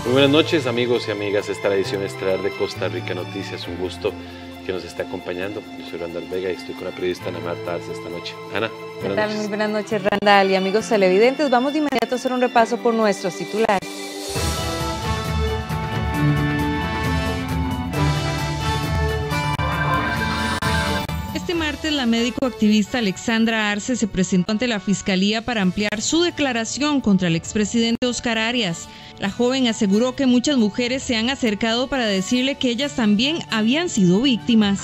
Muy buenas noches, amigos y amigas. Esta es la edición estelar de Costa Rica Noticias. Un gusto que nos esté acompañando. Yo soy Randall Vega y estoy con la periodista Ana Marta Arce esta noche. Ana, buenas noches. Muy buenas noches, Randall. Y amigos televidentes, vamos de inmediato a hacer un repaso por nuestros titulares. Este martes, la médico activista Alexandra Arce se presentó ante la Fiscalía para ampliar su declaración contra el expresidente Óscar Arias. La joven aseguró que muchas mujeres se han acercado para decirle que ellas también habían sido víctimas.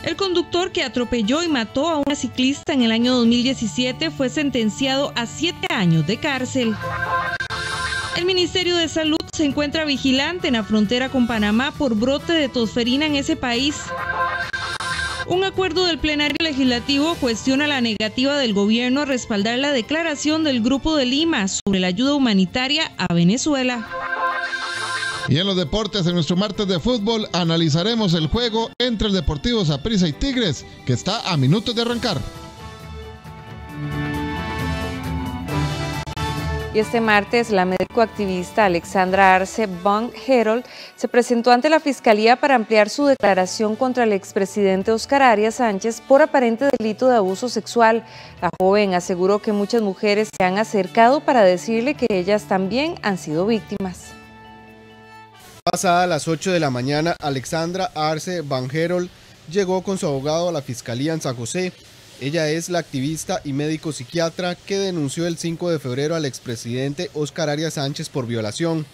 El conductor que atropelló y mató a una ciclista en el año 2017 fue sentenciado a 7 años de cárcel. El Ministerio de Salud se encuentra vigilante en la frontera con Panamá por brote de tosferina en ese país. Un acuerdo del plenario legislativo cuestiona la negativa del gobierno a respaldar la declaración del Grupo de Lima sobre la ayuda humanitaria a Venezuela. Y en los deportes, en nuestro martes de fútbol, analizaremos el juego entre el Deportivo Saprissa y Tigres, que está a minutos de arrancar. Y este martes, la médico activista Alexandra Arce Van Herold se presentó ante la Fiscalía para ampliar su declaración contra el expresidente Óscar Arias Sánchez por aparente delito de abuso sexual. La joven aseguró que muchas mujeres se han acercado para decirle que ellas también han sido víctimas. Pasada las 8 de la mañana, Alexandra Arce Van Herold llegó con su abogado a la Fiscalía en San José. Ella es la activista y médico psiquiatra que denunció el 5 de febrero al expresidente Óscar Arias Sánchez por violación.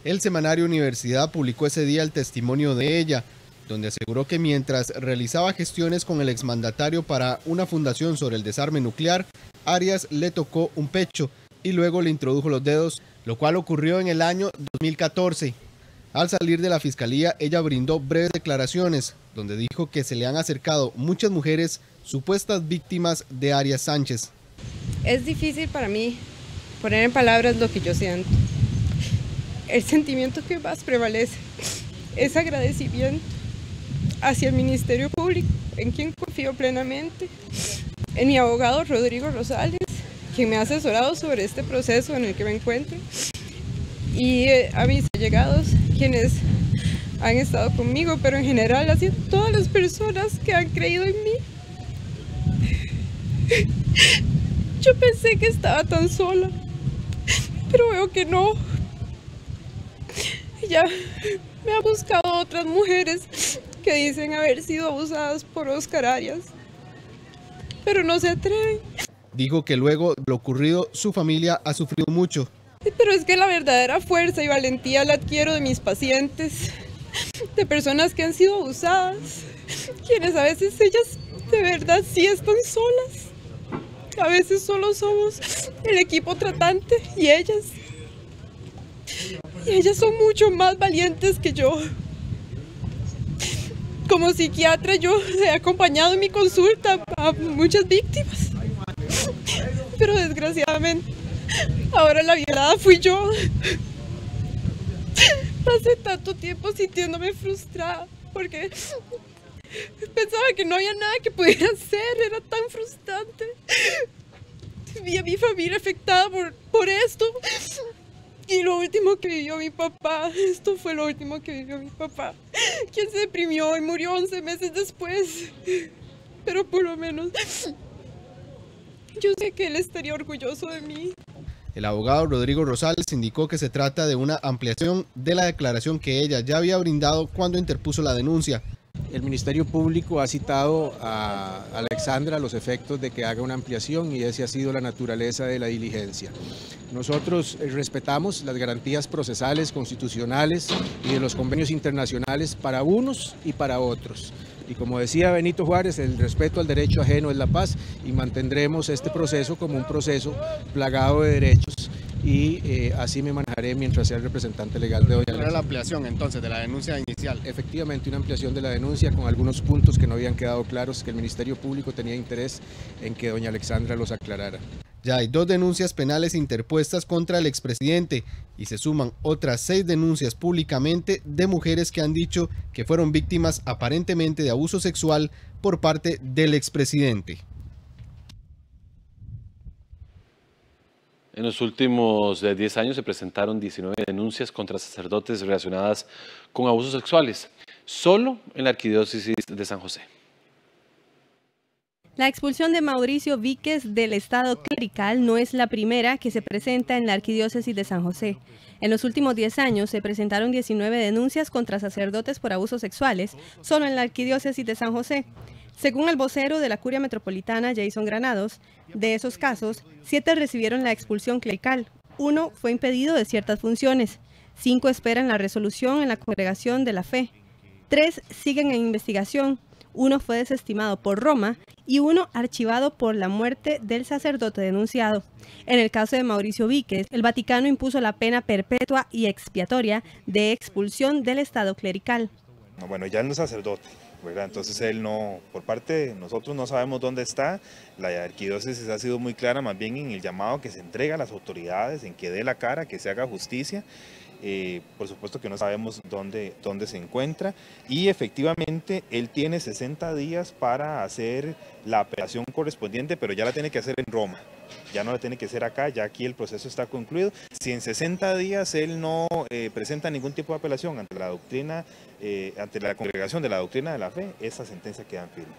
El semanario Universidad publicó ese día el testimonio de ella, donde aseguró que mientras realizaba gestiones con el exmandatario para una fundación sobre el desarme nuclear, Arias le tocó un pecho y luego le introdujo los dedos, lo cual ocurrió en el año 2014. Al salir de la Fiscalía, ella brindó breves declaraciones, donde dijo que se le han acercado muchas mujeres supuestas víctimas de Arias Sánchez. Es difícil para mí poner en palabras lo que yo siento. El sentimiento que más prevalece es agradecimiento hacia el Ministerio Público, en quien confío plenamente, en mi abogado Rodrigo Rosales, quien me ha asesorado sobre este proceso en el que me encuentro, y a mis allegados, quienes han estado conmigo, pero en general a todas las personas que han creído en mí. Yo pensé que estaba tan sola, pero veo que no. Ella me ha buscado otras mujeres que dicen haber sido abusadas por Óscar Arias, pero no se atreven. Dijo que luego de lo ocurrido su familia ha sufrido mucho. Pero es que la verdadera fuerza y valentía la adquiero de mis pacientes, de personas que han sido abusadas, quienes a veces ellas de verdad sí están solas. A veces solo somos el equipo tratante y ellas son mucho más valientes que yo. Como psiquiatra yo he acompañado en mi consulta a muchas víctimas, pero desgraciadamente ahora la violada fui yo. Pasé tanto tiempo sintiéndome frustrada porque pensaba que no había nada que pudiera hacer, era tan frustrante. Vi a mi familia afectada por esto. Y lo último que vivió mi papá, esto fue lo último que vivió mi papá, quien se deprimió y murió 11 meses después. Pero por lo menos yo sé que él estaría orgulloso de mí. El abogado Rodrigo Rosales indicó que se trata de una ampliación de la declaración que ella ya había brindado cuando interpuso la denuncia. El Ministerio Público ha citado a Alexandra a los efectos de que haga una ampliación y esa ha sido la naturaleza de la diligencia. Nosotros respetamos las garantías procesales, constitucionales y de los convenios internacionales para unos y para otros. Y como decía Benito Juárez, el respeto al derecho ajeno es la paz y mantendremos este proceso como un proceso plagado de derechos y así me manejaré mientras sea el representante legal de doña Alexandra. ¿Era la ampliación entonces de la denuncia inicial? Efectivamente, una ampliación de la denuncia con algunos puntos que no habían quedado claros, que el Ministerio Público tenía interés en que doña Alexandra los aclarara. Ya hay 2 denuncias penales interpuestas contra el expresidente y se suman otras 6 denuncias públicamente de mujeres que han dicho que fueron víctimas aparentemente de abuso sexual por parte del expresidente. En los últimos 10 años se presentaron 19 denuncias contra sacerdotes relacionadas con abusos sexuales, solo en la Arquidiócesis de San José. La expulsión de Mauricio Víquez del estado clerical no es la primera que se presenta en la Arquidiócesis de San José. En los últimos 10 años se presentaron 19 denuncias contra sacerdotes por abusos sexuales, solo en la Arquidiócesis de San José. Según el vocero de la Curia Metropolitana, Jason Granados, de esos casos, 7 recibieron la expulsión clerical, 1 fue impedido de ciertas funciones, 5 esperan la resolución en la Congregación de la Fe, 3 siguen en investigación, 1 fue desestimado por Roma y 1 archivado por la muerte del sacerdote denunciado. En el caso de Mauricio Víquez, el Vaticano impuso la pena perpetua y expiatoria de expulsión del estado clerical. Bueno, ya no es sacerdote, ¿verdad? Entonces él no, por parte de nosotros no sabemos dónde está. La arquidiócesis ha sido muy clara más bien en el llamado que se entrega a las autoridades, en que dé la cara, que se haga justicia. Por supuesto que no sabemos dónde se encuentra y efectivamente él tiene 60 días para hacer la apelación correspondiente, pero ya la tiene que hacer en Roma, ya no la tiene que hacer acá, ya aquí el proceso está concluido. Si en 60 días él no presenta ningún tipo de apelación ante la doctrina, ante la Congregación de la Doctrina de la Fe, esa sentencia queda firme.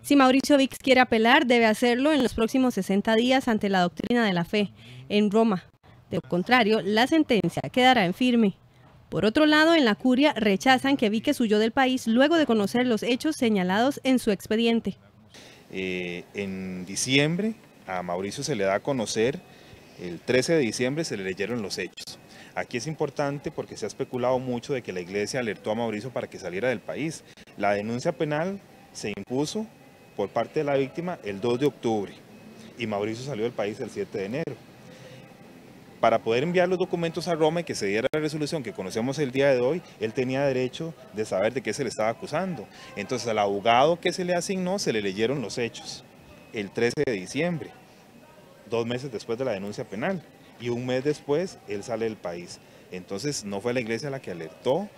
Si Mauricio Víquez quiere apelar, debe hacerlo en los próximos 60 días ante la Doctrina de la Fe, en Roma. De lo contrario, la sentencia quedará en firme. Por otro lado, en la Curia rechazan que Víquez huyó del país luego de conocer los hechos señalados en su expediente. En diciembre a Mauricio se le da a conocer, el 13 de diciembre se le leyeron los hechos. Aquí es importante porque se ha especulado mucho de que la iglesia alertó a Mauricio para que saliera del país. La denuncia penal se impuso por parte de la víctima el 2 de octubre y Mauricio salió del país el 7 de enero. Para poder enviar los documentos a Roma y que se diera la resolución que conocemos el día de hoy, él tenía derecho de saber de qué se le estaba acusando. Entonces al abogado que se le asignó se le leyeron los hechos el 13 de diciembre, 2 meses después de la denuncia penal, y 1 mes después él sale del país. Entonces no fue la iglesia la que alertó,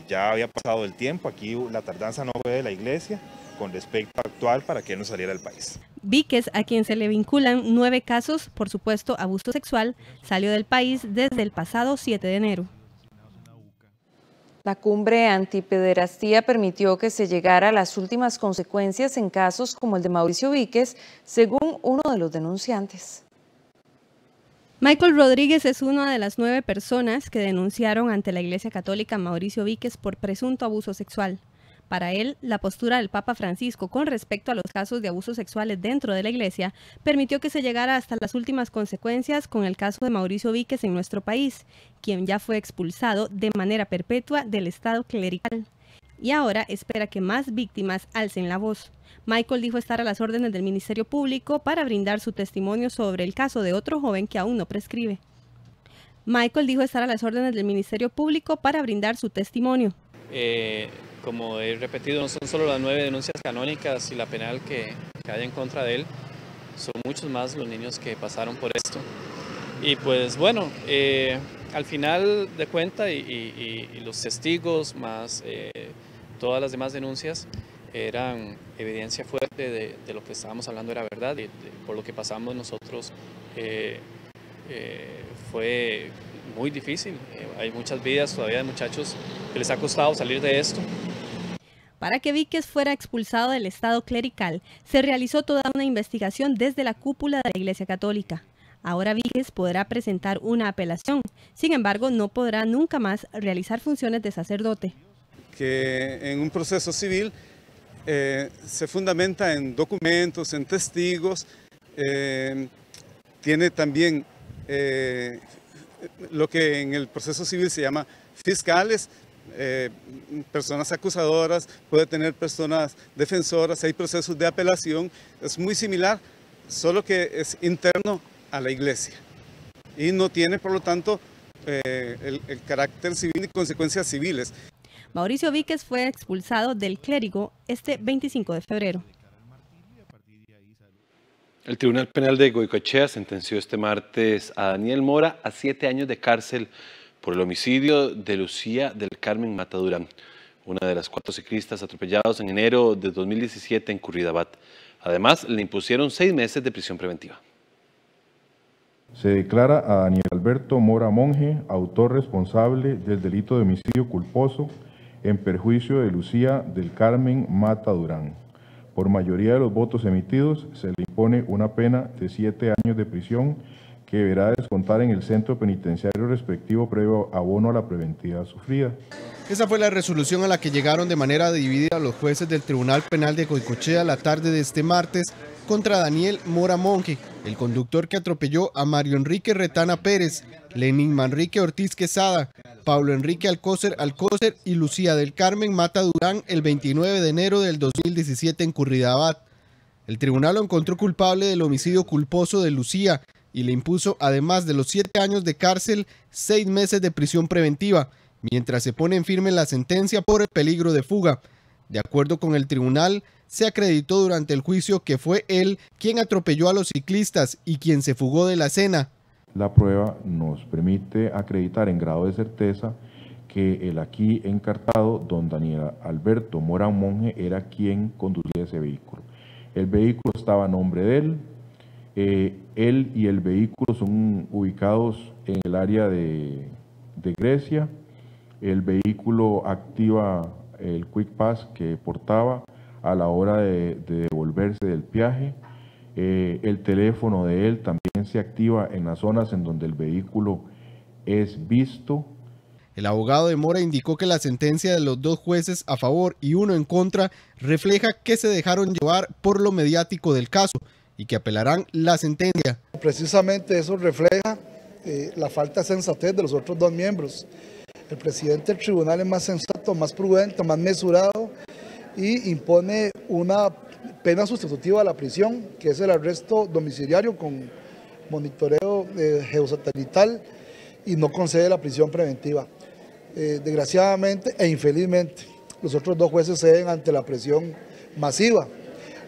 ya había pasado el tiempo, aquí la tardanza no fue de la iglesia con respecto a actuar para que él no saliera del país. Víquez, a quien se le vinculan 9 casos por supuesto abuso sexual, salió del país desde el pasado 7 de enero. La cumbre antipederastía permitió que se llegara a las últimas consecuencias en casos como el de Mauricio Víquez, según uno de los denunciantes. Michael Rodríguez es una de las 9 personas que denunciaron ante la Iglesia Católica a Mauricio Víquez por presunto abuso sexual. Para él, la postura del Papa Francisco con respecto a los casos de abusos sexuales dentro de la Iglesia permitió que se llegara hasta las últimas consecuencias con el caso de Mauricio Víquez en nuestro país, quien ya fue expulsado de manera perpetua del estado clerical. Y ahora espera que más víctimas alcen la voz. Michael dijo estar a las órdenes del Ministerio Público para brindar su testimonio sobre el caso de otro joven que aún no prescribe. Michael dijo estar a las órdenes del Ministerio Público para brindar su testimonio. Como he repetido, no son solo las 9 denuncias canónicas y la penal que hay en contra de él, son muchos más los niños que pasaron por esto. Y pues bueno, al final de cuenta y los testigos más todas las demás denuncias eran evidencia fuerte de lo que estábamos hablando era verdad y por lo que pasamos nosotros fue muy difícil. Hay muchas vidas todavía de muchachos que les ha costado salir de esto. Para que Víquez fuera expulsado del estado clerical, se realizó toda una investigación desde la cúpula de la Iglesia Católica. Ahora Víquez podrá presentar una apelación, sin embargo no podrá nunca más realizar funciones de sacerdote. Que en un proceso civil se fundamenta en documentos, en testigos, tiene también lo que en el proceso civil se llama fiscales, personas acusadoras, puede tener personas defensoras, hay procesos de apelación, es muy similar, solo que es interno a la iglesia y no tiene por lo tanto el carácter civil y consecuencias civiles. Mauricio Víquez fue expulsado del clérigo este 25 de febrero. El Tribunal Penal de Goicoechea sentenció este martes a Daniel Mora a 7 años de cárcel por el homicidio de Lucía del Carmen Mata Durán, una de las 4 ciclistas atropellados en enero de 2017 en Curridabat. Además, le impusieron 6 meses de prisión preventiva. Se declara a Daniel Alberto Mora Monge autor responsable del delito de homicidio culposo en perjuicio de Lucía del Carmen Mata Durán. Por mayoría de los votos emitidos, se le impone una pena de 7 años de prisión que deberá descontar en el centro penitenciario respectivo previo abono a la preventiva sufrida. Esa fue la resolución a la que llegaron de manera dividida los jueces del Tribunal Penal de Goicoechea la tarde de este martes contra Daniel Mora Monge, el conductor que atropelló a Mario Enrique Retana Pérez, Lenín Manrique Ortiz Quesada, Pablo Enrique Alcócer y Lucía del Carmen Mata Durán el 29 de enero del 2017 en Curridabat. El tribunal lo encontró culpable del homicidio culposo de Lucía y le impuso, además de los 7 años de cárcel, 6 meses de prisión preventiva, mientras se pone en firme la sentencia por el peligro de fuga. De acuerdo con el tribunal, se acreditó durante el juicio que fue él quien atropelló a los ciclistas y quien se fugó de la escena. La prueba nos permite acreditar en grado de certeza que el aquí encartado, don Daniel Alberto Mora Monge, era quien conducía ese vehículo. El vehículo estaba a nombre de él. Él y el vehículo son ubicados en el área de Grecia. El vehículo activa el Quick Pass que portaba a la hora de devolverse del viaje. El teléfono de él también se activa en las zonas en donde el vehículo es visto. El abogado de Mora indicó que la sentencia de los 2 jueces a favor y 1 en contra refleja que se dejaron llevar por lo mediático del caso y que apelarán la sentencia. Precisamente eso refleja la falta de sensatez de los otros 2 miembros. El presidente del tribunal es más sensato, más prudente, más mesurado y impone una pena sustitutiva a la prisión, que es el arresto domiciliario con monitoreo geosatelital, y no concede la prisión preventiva. Desgraciadamente e infelizmente, los otros 2 jueces ceden ante la presión masiva.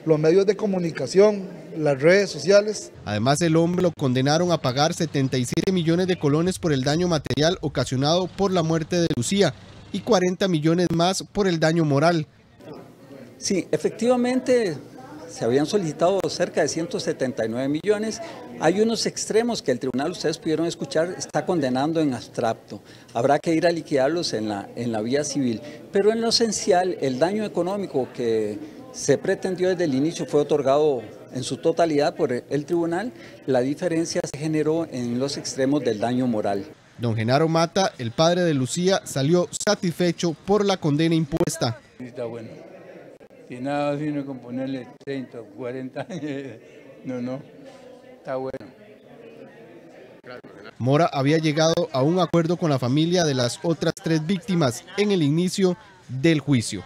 Los medios de comunicación, las redes sociales. Además, el hombre lo condenaron a pagar 77 millones de colones por el daño material ocasionado por la muerte de Lucía y 40 millones más por el daño moral. Sí, efectivamente se habían solicitado cerca de 179 millones. Hay unos extremos que el tribunal, ustedes pudieron escuchar, está condenando en abstracto. Habrá que ir a liquidarlos en la vía civil. Pero en lo esencial, el daño económico que se pretendió desde el inicio fue otorgado en su totalidad por el tribunal. La diferencia se generó en los extremos del daño moral. Don Genaro Mata, el padre de Lucía, salió satisfecho por la condena impuesta. Está bueno. Y nada sino con ponerle 30 o 40 años. No, está bueno. Mora había llegado a un acuerdo con la familia de las otras 3 víctimas en el inicio del juicio.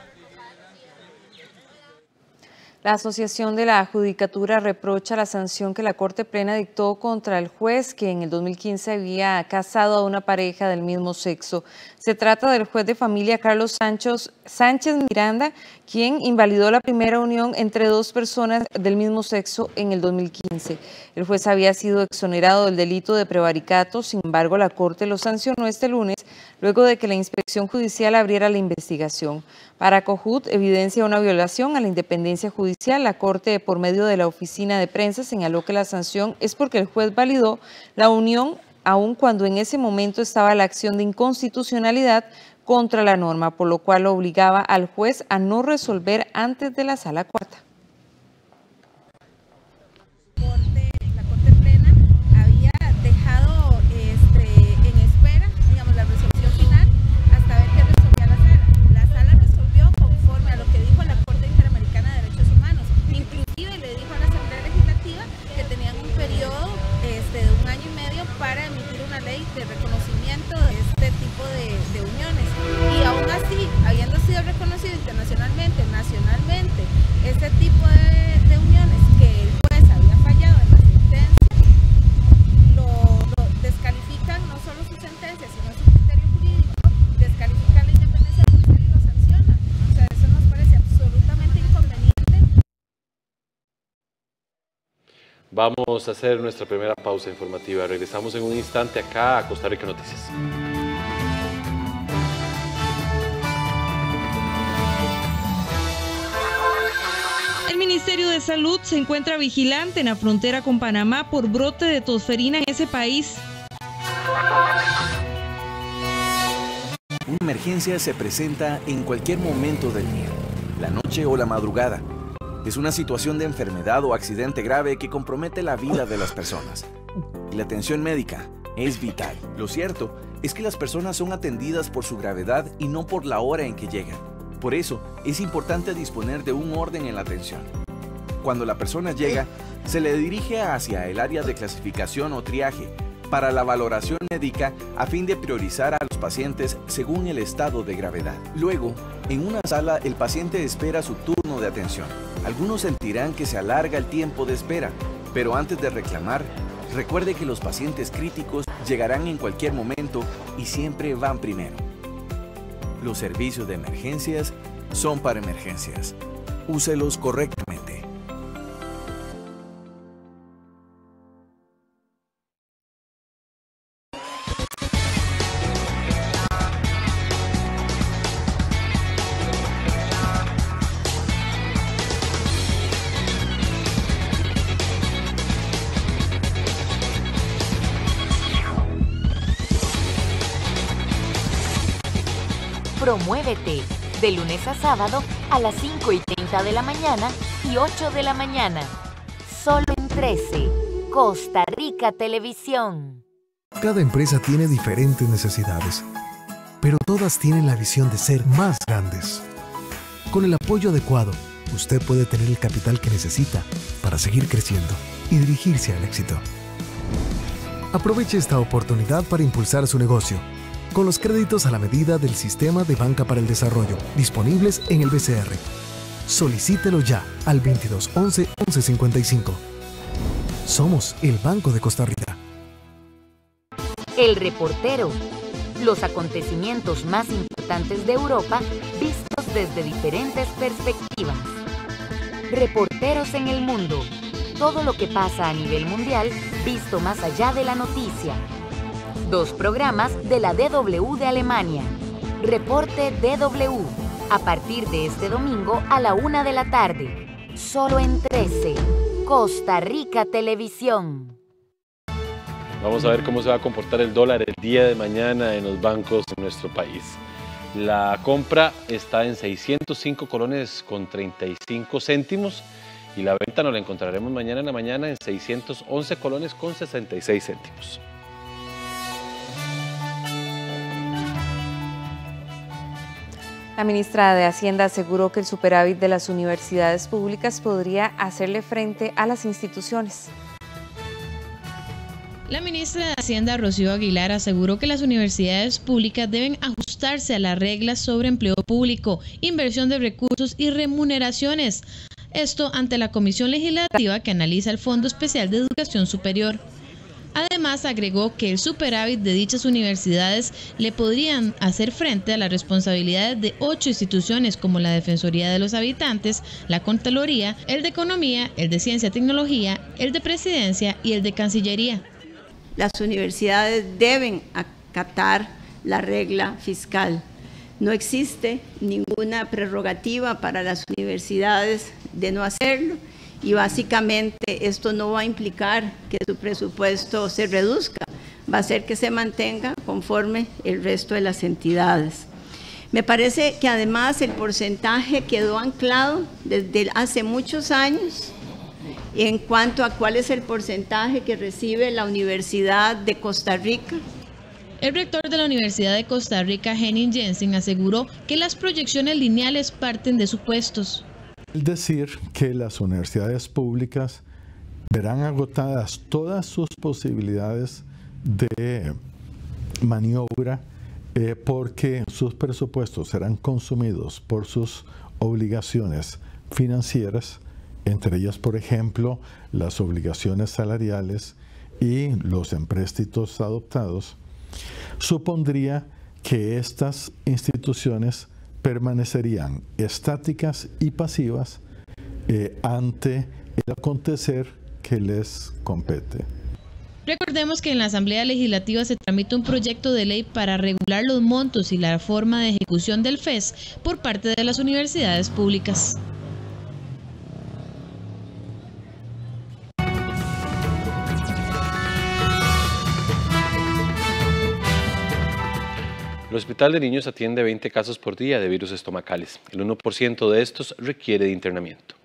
La Asociación de la Judicatura reprocha la sanción que la Corte Plena dictó contra el juez que en el 2015 había casado a una pareja del mismo sexo. Se trata del juez de familia Carlos Sánchez Miranda, quien invalidó la primera unión entre 2 personas del mismo sexo en el 2015. El juez había sido exonerado del delito de prevaricato, sin embargo la Corte lo sancionó este lunes luego de que la inspección judicial abriera la investigación. Para Cojut evidencia una violación a la independencia judicial. La Corte, por medio de la oficina de prensa, señaló que la sanción es porque el juez validó la unión aun cuando en ese momento estaba la acción de inconstitucionalidad contra la norma, por lo cual obligaba al juez a no resolver antes de la sala cuarta. La Corte Plena había dejado en espera, digamos, la resolución final hasta ver qué resolvía la sala. La sala resolvió conforme a lo que dijo la Corte Interamericana de Derechos Humanos. Inclusive le dijo a la Asamblea Legislativa que tenían un periodo de 1 año y medio para emitir una ley de reconocimiento de este tipo de uniones. Y aún así, habiendo sido reconocido internacionalmente, nacionalmente, este tipo de uniones que el juez había fallado en la sentencia, lo descalifican no solo su sentencia, sino su criterio jurídico, descalifican la independencia judicial y lo sancionan. O sea, eso nos parece absolutamente inconveniente. Vamos a hacer nuestra primera pausa informativa. Regresamos en un instante acá a Costa Rica Noticias. El Ministerio Ministerio de Salud se encuentra vigilante en la frontera con Panamá por brote de tosferina en ese país. Una emergencia se presenta en cualquier momento del día, la noche o la madrugada. Es una situación de enfermedad o accidente grave que compromete la vida de las personas. Y la atención médica es vital. Lo cierto es que las personas son atendidas por su gravedad y no por la hora en que llegan. Por eso, es importante disponer de un orden en la atención. Cuando la persona llega, se le dirige hacia el área de clasificación o triaje para la valoración médica a fin de priorizar a los pacientes según el estado de gravedad. Luego, en una sala, el paciente espera su turno de atención. Algunos sentirán que se alarga el tiempo de espera, pero antes de reclamar, recuerde que los pacientes críticos llegarán en cualquier momento y siempre van primero. Los servicios de emergencias son para emergencias. Úselos correctamente. Promuévete, de lunes a sábado a las 5:30 de la mañana y 8 de la mañana. Solo en 13, Costa Rica Televisión. Cada empresa tiene diferentes necesidades, pero todas tienen la visión de ser más grandes. Con el apoyo adecuado, usted puede tener el capital que necesita para seguir creciendo y dirigirse al éxito. Aproveche esta oportunidad para impulsar su negocio con los créditos a la medida del Sistema de Banca para el Desarrollo, disponibles en el BCR. Solicítelo ya al 2211-1155. Somos el Banco de Costa Rica. El Reportero. Los acontecimientos más importantes de Europa vistos desde diferentes perspectivas. Reporteros en el mundo. Todo lo que pasa a nivel mundial visto más allá de la noticia. 2 programas de la DW de Alemania. Reporte DW. A partir de este domingo a la 1 de la tarde. Solo en 13. Costa Rica Televisión. Vamos a ver cómo se va a comportar el dólar el día de mañana en los bancos en nuestro país. La compra está en 605 colones con 35 céntimos y la venta nos la encontraremos mañana en la mañana en 611 colones con 66 céntimos. La ministra de Hacienda aseguró que el superávit de las universidades públicas podría hacerle frente a las instituciones. La ministra de Hacienda, Rocío Aguilar, aseguró que las universidades públicas deben ajustarse a las reglas sobre empleo público, inversión de recursos y remuneraciones. Esto ante la Comisión Legislativa que analiza el Fondo Especial de Educación Superior. Además, agregó que el superávit de dichas universidades le podrían hacer frente a las responsabilidades de 8 instituciones como la Defensoría de los Habitantes, la Contraloría, el de Economía, el de Ciencia y Tecnología, el de Presidencia y el de Cancillería. Las universidades deben acatar la regla fiscal. No existe ninguna prerrogativa para las universidades de no hacerlo. Y básicamente esto no va a implicar que su presupuesto se reduzca, va a hacer que se mantenga conforme el resto de las entidades. Me parece que además el porcentaje quedó anclado desde hace muchos años en cuanto a cuál es el porcentaje que recibe la Universidad de Costa Rica. El rector de la Universidad de Costa Rica, Henning Jensen, aseguró que las proyecciones lineales parten de supuestos. Es decir, que las universidades públicas verán agotadas todas sus posibilidades de maniobra porque sus presupuestos serán consumidos por sus obligaciones financieras, entre ellas, por ejemplo, las obligaciones salariales y los empréstitos adoptados. Supondría que estas instituciones permanecerían estáticas y pasivas ante el acontecer que les compete. Recordemos que en la Asamblea Legislativa se tramita un proyecto de ley para regular los montos y la forma de ejecución del FES por parte de las universidades públicas. El Hospital de Niños atiende 20 casos por día de virus estomacales. El 1% de estos requiere de internamiento.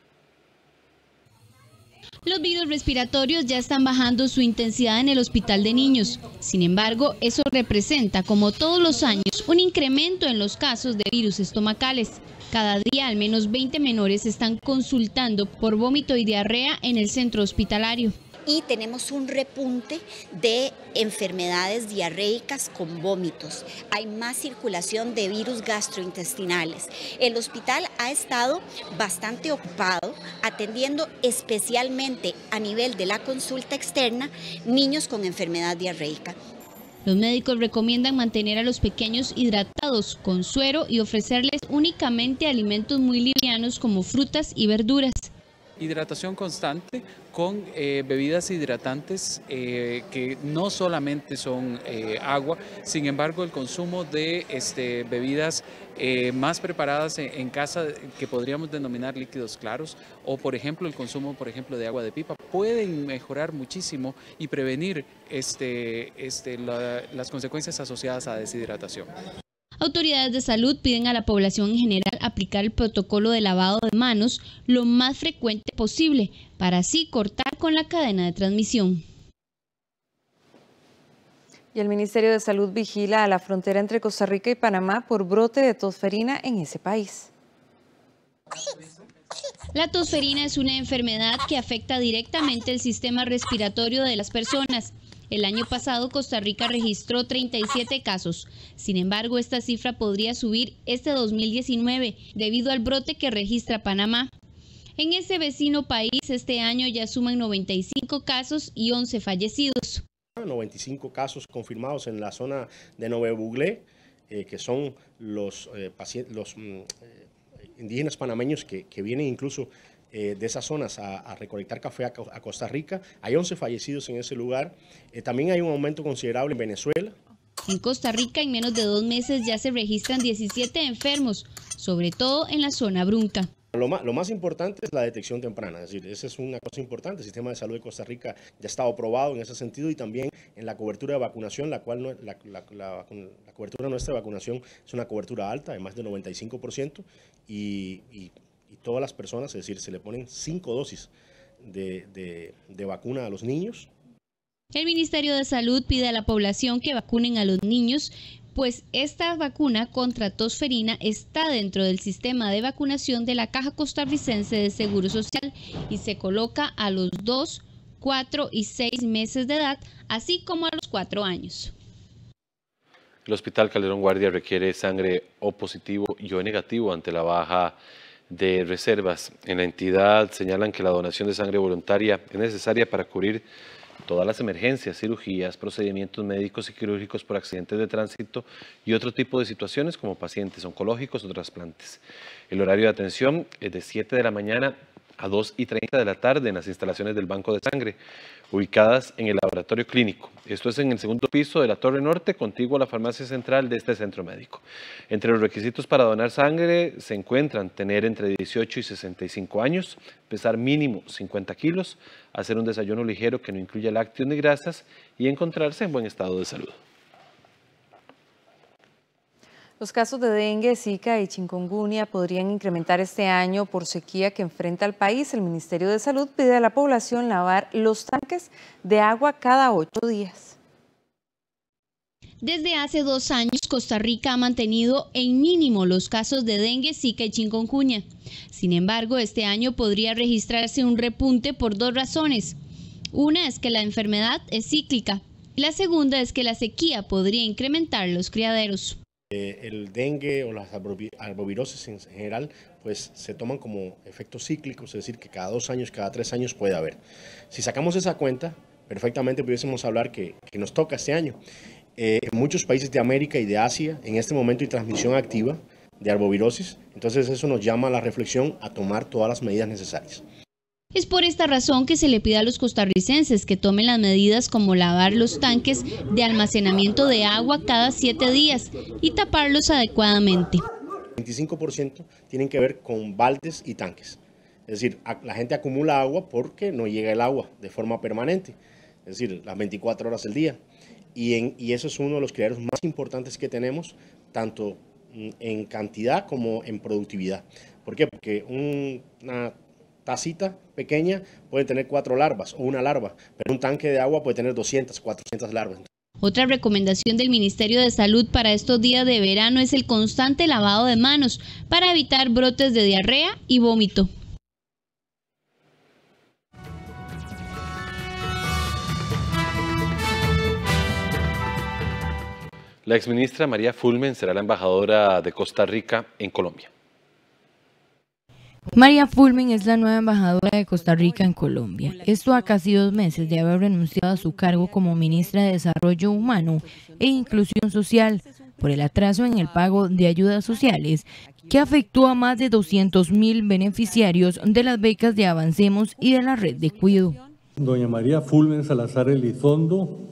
Los virus respiratorios ya están bajando su intensidad en el Hospital de Niños. Sin embargo, eso representa, como todos los años, un incremento en los casos de virus estomacales. Cada día al menos 20 menores están consultando por vómito y diarrea en el centro hospitalario. Y tenemos un repunte de enfermedades diarreicas con vómitos. Hay más circulación de virus gastrointestinales. El hospital ha estado bastante ocupado atendiendo especialmente a nivel de la consulta externa niños con enfermedad diarreica. Los médicos recomiendan mantener a los pequeños hidratados con suero y ofrecerles únicamente alimentos muy livianos como frutas y verduras. Hidratación constante con bebidas hidratantes que no solamente son agua, sin embargo el consumo de bebidas más preparadas en casa que podríamos denominar líquidos claros o por ejemplo el consumo de agua de pipa pueden mejorar muchísimo y prevenir las consecuencias asociadas a deshidratación. Autoridades de salud piden a la población en general aplicar el protocolo de lavado de manos lo más frecuente posible para así cortar con la cadena de transmisión. Y el Ministerio de Salud vigila a la frontera entre Costa Rica y Panamá por brote de tosferina en ese país. La tosferina es una enfermedad que afecta directamente el sistema respiratorio de las personas. El año pasado Costa Rica registró 37 casos. Sin embargo, esta cifra podría subir este 2019 debido al brote que registra Panamá. En ese vecino país este año ya suman 95 casos y 11 fallecidos. 95 casos confirmados en la zona de Nové Buglé, que son los indígenas panameños que vienen incluso de esas zonas a recolectar café a Costa Rica. Hay 11 fallecidos en ese lugar. También hay un aumento considerable en Venezuela. En Costa Rica en menos de 2 meses ya se registran 17 enfermos, sobre todo en la zona Brunca. Lo más importante es la detección temprana, es decir, esa es una cosa importante. El sistema de salud de Costa Rica ya ha estado probado en ese sentido y también en la cobertura de vacunación, la cual la cobertura nuestra de vacunación es una cobertura alta, de más del 95%, y todas las personas, es decir, se le ponen 5 dosis de vacuna a los niños. El Ministerio de Salud pide a la población que vacunen a los niños, pues esta vacuna contra tosferina está dentro del sistema de vacunación de la Caja Costarricense de Seguro Social y se coloca a los 2, 4 y 6 meses de edad, así como a los 4 años. El Hospital Calderón Guardia requiere sangre O positivo y O negativo ante la baja de reservas. En la entidad señalan que la donación de sangre voluntaria es necesaria para cubrir todas las emergencias, cirugías, procedimientos médicos y quirúrgicos por accidentes de tránsito y otro tipo de situaciones como pacientes oncológicos o trasplantes. El horario de atención es de 7 de la mañana a 2:30 de la tarde en las instalaciones del Banco de Sangre, ubicadas en el laboratorio clínico. Esto es en el segundo piso de la Torre Norte, contiguo a la farmacia central de este centro médico. Entre los requisitos para donar sangre se encuentran tener entre 18 y 65 años, pesar mínimo 50 kilos, hacer un desayuno ligero que no incluya lácteos ni grasas y encontrarse en buen estado de salud. Los casos de dengue, zika y chikungunya podrían incrementar este año por sequía que enfrenta el país. El Ministerio de Salud pide a la población lavar los tanques de agua cada 8 días. Desde hace 2 años, Costa Rica ha mantenido en mínimo los casos de dengue, zika y chikungunya. Sin embargo, este año podría registrarse un repunte por 2 razones. Una es que la enfermedad es cíclica y la segunda es que la sequía podría incrementar los criaderos. El dengue o las arbovirosis en general pues se toman como efectos cíclicos, es decir, que cada 2 años, cada 3 años puede haber. Si sacamos esa cuenta, perfectamente pudiésemos hablar que nos toca este año. En muchos países de América y de Asia, en este momento hay transmisión activa de arbovirosis, entonces eso nos llama a la reflexión a tomar todas las medidas necesarias. Es por esta razón que se le pide a los costarricenses que tomen las medidas como lavar los tanques de almacenamiento de agua cada 7 días y taparlos adecuadamente. El 25% tienen que ver con baldes y tanques. Es decir, la gente acumula agua porque no llega el agua de forma permanente, es decir, las 24 horas del día. y eso es uno de los criaderos más importantes que tenemos, tanto en cantidad como en productividad. ¿Por qué? Porque una tacita pequeña puede tener 4 larvas o una larva, pero un tanque de agua puede tener 200, 400 larvas. Otra recomendación del Ministerio de Salud para estos días de verano es el constante lavado de manos para evitar brotes de diarrea y vómito. La exministra María Fulmen será la embajadora de Costa Rica en Colombia. María Fulmen es la nueva embajadora de Costa Rica en Colombia. Esto a casi 2 meses de haber renunciado a su cargo como ministra de Desarrollo Humano e Inclusión Social por el atraso en el pago de ayudas sociales que afectó a más de 200.000 beneficiarios de las becas de Avancemos y de la Red de Cuido. Doña María Fulmen Salazar Elizondo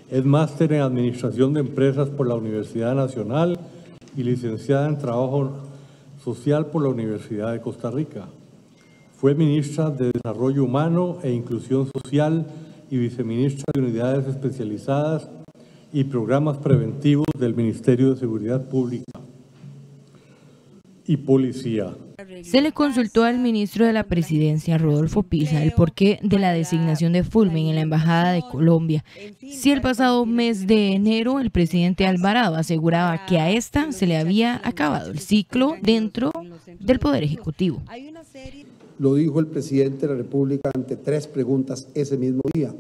es máster en Administración de Empresas por la Universidad Nacional y licenciada en Trabajo Social por la Universidad de Costa Rica. Fue ministra de Desarrollo Humano e Inclusión Social y viceministra de Unidades Especializadas y Programas Preventivos del Ministerio de Seguridad Pública y Policía. Se le consultó al ministro de la Presidencia, Rodolfo Pisa, el porqué de la designación de Fulmen en la Embajada de Colombia. Si el pasado mes de enero el presidente Alvarado aseguraba que a esta se le había acabado el ciclo dentro del Poder Ejecutivo. Lo dijo el presidente de la República ante 3 preguntas ese mismo día.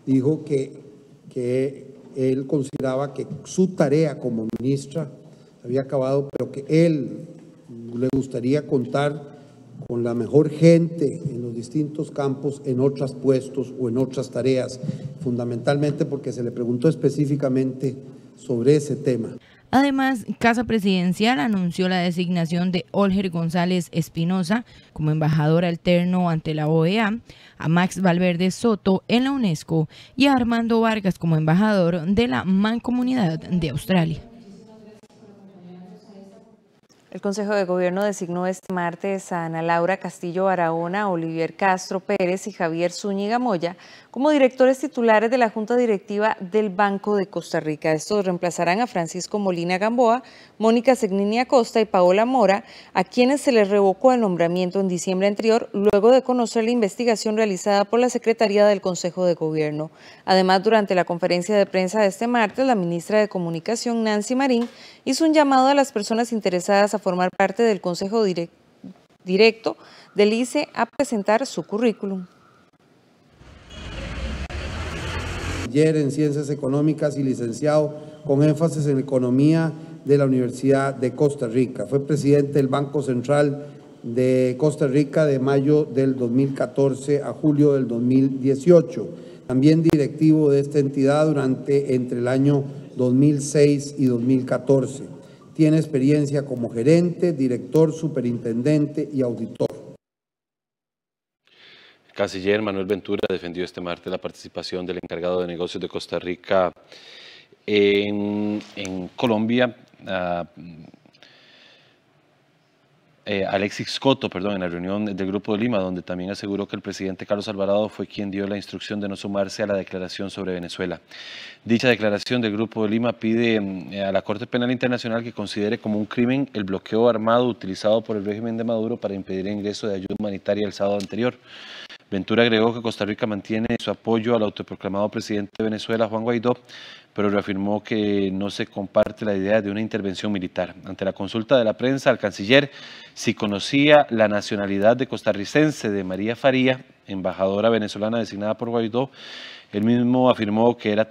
Dijo que él consideraba que su tarea como ministra había acabado, pero que él le gustaría contar con la mejor gente en los distintos campos, en otros puestos o en otras tareas, fundamentalmente porque se le preguntó específicamente sobre ese tema. Además, Casa Presidencial anunció la designación de Olger González Espinosa como embajador alterno ante la OEA, a Max Valverde Soto en la UNESCO y a Armando Vargas como embajador de la Mancomunidad de Australia. El Consejo de Gobierno designó este martes a Ana Laura Castillo Barahona, Olivier Castro Pérez y Javier Zúñiga Moya como directores titulares de la Junta Directiva del Banco de Costa Rica. Estos reemplazarán a Francisco Molina Gamboa, Mónica Segnini Acosta y Paola Mora, a quienes se les revocó el nombramiento en diciembre anterior, luego de conocer la investigación realizada por la Secretaría del Consejo de Gobierno. Además, durante la conferencia de prensa de este martes, la ministra de Comunicación, Nancy Marín, hizo un llamado a las personas interesadas a formar parte del Consejo Directo del ICE a presentar su currículum. Ayer en Ciencias Económicas y licenciado con énfasis en Economía de la Universidad de Costa Rica. Fue presidente del Banco Central de Costa Rica de mayo del 2014 a julio del 2018. También directivo de esta entidad entre el año 2006 y 2014. Tiene experiencia como gerente, director, superintendente y auditor. El canciller Manuel Ventura defendió este martes la participación del encargado de negocios de Costa Rica en Colombia, Alexis Coto, en la reunión del Grupo de Lima, donde también aseguró que el presidente Carlos Alvarado fue quien dio la instrucción de no sumarse a la declaración sobre Venezuela. Dicha declaración del Grupo de Lima pide a la Corte Penal Internacional que considere como un crimen el bloqueo armado utilizado por el régimen de Maduro para impedir el ingreso de ayuda humanitaria el sábado anterior. Ventura agregó que Costa Rica mantiene su apoyo al autoproclamado presidente de Venezuela, Juan Guaidó, pero reafirmó que no se comparte la idea de una intervención militar. Ante la consulta de la prensa al canciller si conocía la nacionalidad de costarricense de María Faría, embajadora venezolana designada por Guaidó, él mismo afirmó que era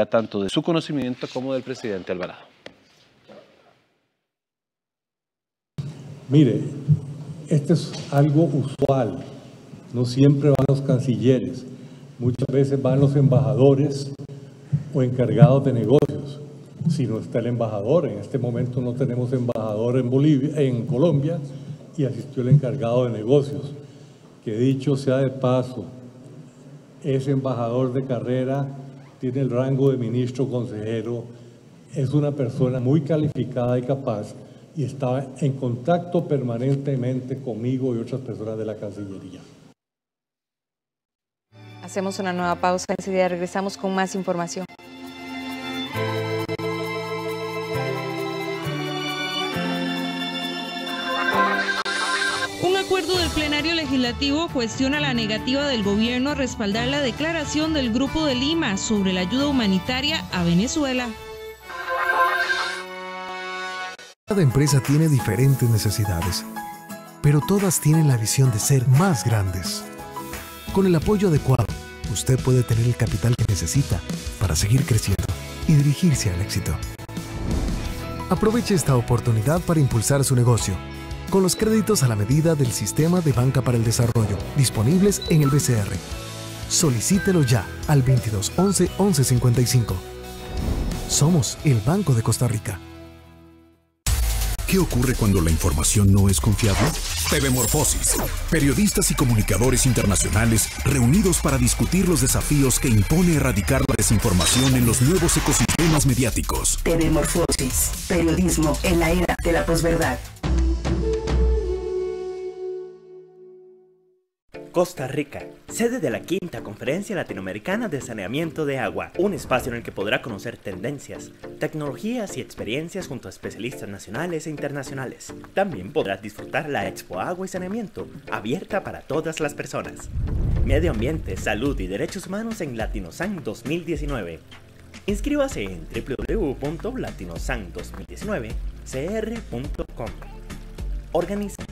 tanto de su conocimiento como del presidente Alvarado. Mire, esto es algo usual. No siempre van los cancilleres, muchas veces van los embajadores o encargados de negocios. Si no está el embajador, en este momento no tenemos embajador en Colombia, y asistió el encargado de negocios, que dicho sea de paso, ese embajador de carrera tiene el rango de ministro consejero, es una persona muy calificada y capaz, y está en contacto permanentemente conmigo y otras personas de la Cancillería. Hacemos una nueva pausa, enseguida regresamos con más información. acuerdo del plenario legislativo cuestiona la negativa del gobierno a respaldar la declaración del Grupo de Lima sobre la ayuda humanitaria a Venezuela. Cada empresa tiene diferentes necesidades, pero todas tienen la visión de ser más grandes. Con el apoyo adecuado, usted puede tener el capital que necesita para seguir creciendo y dirigirse al éxito. Aproveche esta oportunidad para impulsar su negocio con los créditos a la medida del Sistema de Banca para el Desarrollo, disponibles en el BCR. Solicítelo ya al 2211 1155. Somos el Banco de Costa Rica. ¿Qué ocurre cuando la información no es confiable? TV Morfosis. Periodistas y comunicadores internacionales reunidos para discutir los desafíos que impone erradicar la desinformación en los nuevos ecosistemas mediáticos. TV Morfosis. Periodismo en la era de la posverdad. Costa Rica, sede de la quinta Conferencia Latinoamericana de Saneamiento de Agua, un espacio en el que podrá conocer tendencias, tecnologías y experiencias junto a especialistas nacionales e internacionales. También podrás disfrutar la Expo Agua y Saneamiento, abierta para todas las personas. Medio Ambiente, Salud y Derechos Humanos en Latinosan 2019. Inscríbase en www.latinosan2019cr.com. Organiza.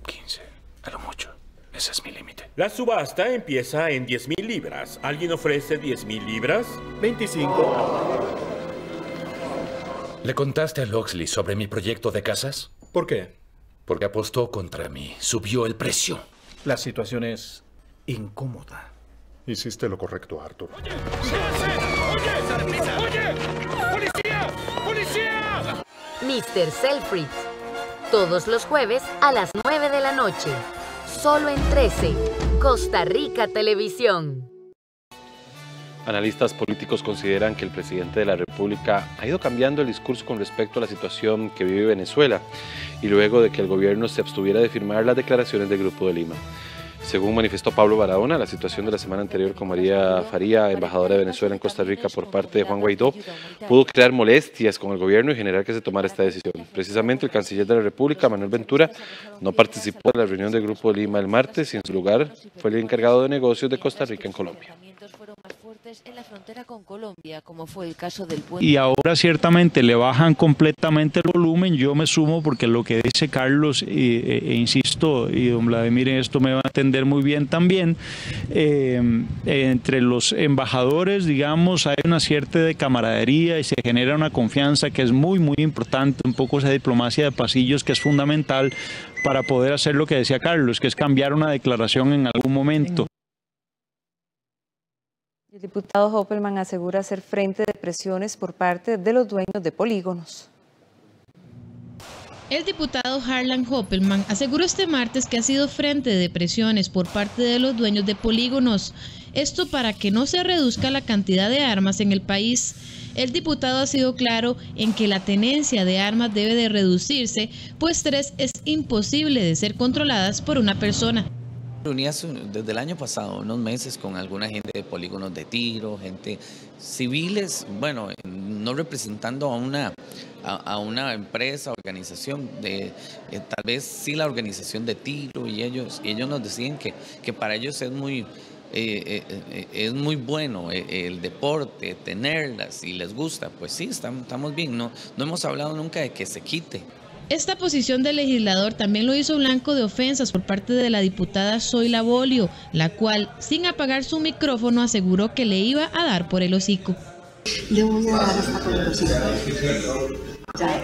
15, a lo mucho. Ese es mi límite. La subasta empieza en 10.000 libras. ¿Alguien ofrece 10.000 libras? 25. ¿Le contaste a Loxley sobre mi proyecto de casas? ¿Por qué? Porque apostó contra mí. Subió el precio. La situación es incómoda. Hiciste lo correcto, Arthur. ¡Oye! ¡Policía! ¡Policía! Mr. Selfridge. Todos los jueves a las 9 de la noche. Solo en 13. Costa Rica Televisión. Analistas políticos consideran que el presidente de la República ha ido cambiando el discurso con respecto a la situación que vive Venezuela y luego de que el gobierno se abstuviera de firmar las declaraciones del Grupo de Lima. Según manifestó Pablo Barahona, la situación de la semana anterior con María Faría, embajadora de Venezuela en Costa Rica por parte de Juan Guaidó, pudo crear molestias con el gobierno y generar que se tomara esta decisión. Precisamente el canciller de la República, Manuel Ventura, no participó de la reunión del Grupo de Lima el martes y en su lugar fue el encargado de negocios de Costa Rica en Colombia. En la frontera con Colombia, como fue el caso del puente. Y ahora ciertamente le bajan completamente el volumen. Yo me sumo porque lo que dice Carlos, insisto, y don Vladimir en esto me va a entender muy bien también, entre los embajadores, digamos, hay una cierta de camaradería y se genera una confianza que es muy, muy importante, un poco esa diplomacia de pasillos que es fundamental para poder hacer lo que decía Carlos, que es cambiar una declaración en algún momento. El diputado Hoppelman asegura hacer frente de presiones por parte de los dueños de polígonos. El diputado Harlan Hoppelman aseguró este martes que ha sido frente de presiones por parte de los dueños de polígonos. Esto para que no se reduzca la cantidad de armas en el país. El diputado ha sido claro en que la tenencia de armas debe de reducirse, pues 3 es imposible de ser controladas por una persona. Reunías desde el año pasado, unos meses, con alguna gente de polígonos de tiro, gente civiles, bueno, no representando a una empresa, organización, tal vez sí la organización de tiro, y ellos nos decían que para ellos es muy bueno el deporte, tenerlas, y les gusta. Pues sí, estamos bien, no hemos hablado nunca de que se quite. Esta posición del legislador también lo hizo blanco de ofensas por parte de la diputada Zoila Bolio, la cual, sin apagar su micrófono, aseguró que le iba a dar por el hocico. Le voy a dar hasta por el hocico.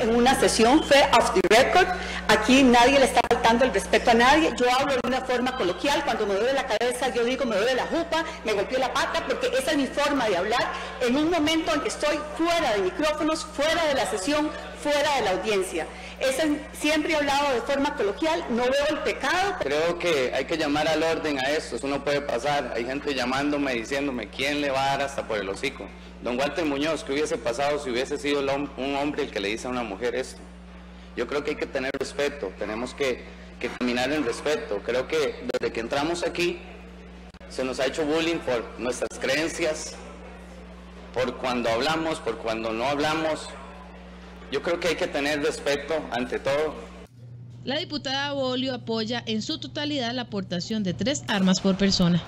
En una sesión fue off the record, aquí nadie le está faltando el respeto a nadie. Yo hablo de una forma coloquial, cuando me duele la cabeza yo digo me duele la jupa, me golpeó la pata, porque esa es mi forma de hablar en un momento en que estoy fuera de micrófonos, fuera de la sesión, fuera de la audiencia. Siempre he hablado de forma coloquial, no veo el pecado. Creo que hay que llamar al orden a esto, eso no puede pasar. Hay gente llamándome, diciéndome quién le va a dar hasta por el hocico. Don Walter Muñoz, ¿qué hubiese pasado si hubiese sido un hombre el que le dice a una mujer esto? Yo creo que hay que tener respeto, tenemos que caminar en respeto. Creo que desde que entramos aquí se nos ha hecho bullying por nuestras creencias, por cuando hablamos, por cuando no hablamos. Yo creo que hay que tener respeto ante todo. La diputada Bolio apoya en su totalidad la aportación de 3 armas por persona.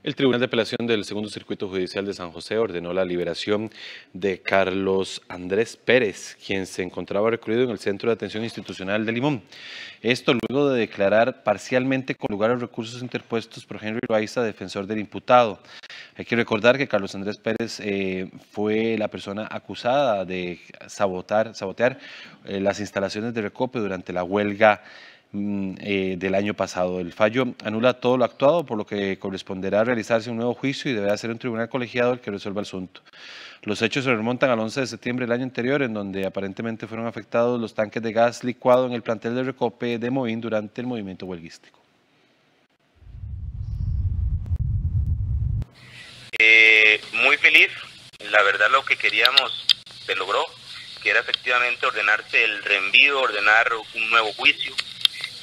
El Tribunal de Apelación del Segundo Circuito Judicial de San José ordenó la liberación de Carlos Andrés Pérez, quien se encontraba recluido en el Centro de Atención Institucional de Limón. Esto luego de declarar parcialmente con lugar a los recursos interpuestos por Henry Loaiza, defensor del imputado. Hay que recordar que Carlos Andrés Pérez fue la persona acusada de sabotear las instalaciones de Recope durante la huelga del año pasado. El fallo anula todo lo actuado, por lo que corresponderá realizarse un nuevo juicio y deberá ser un tribunal colegiado el que resuelva el asunto. Los hechos se remontan al 11 de septiembre del año anterior, en donde aparentemente fueron afectados los tanques de gas licuado en el plantel de Recope de Moín durante el movimiento huelguístico. Muy feliz, la verdad lo que queríamos se logró, que era efectivamente ordenarse el reenvío, ordenar un nuevo juicio.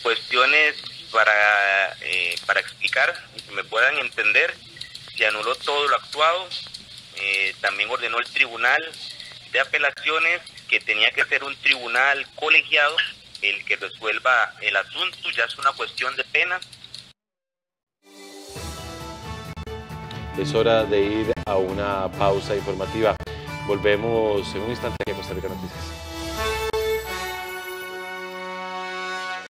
Cuestiones para explicar y que me puedan entender, se anuló todo lo actuado, también ordenó el Tribunal de Apelaciones que tenía que ser un tribunal colegiado el que resuelva el asunto, ya es una cuestión de pena. Es hora de ir a una pausa informativa. Volvemos en un instante aquí a Costa Rica Noticias.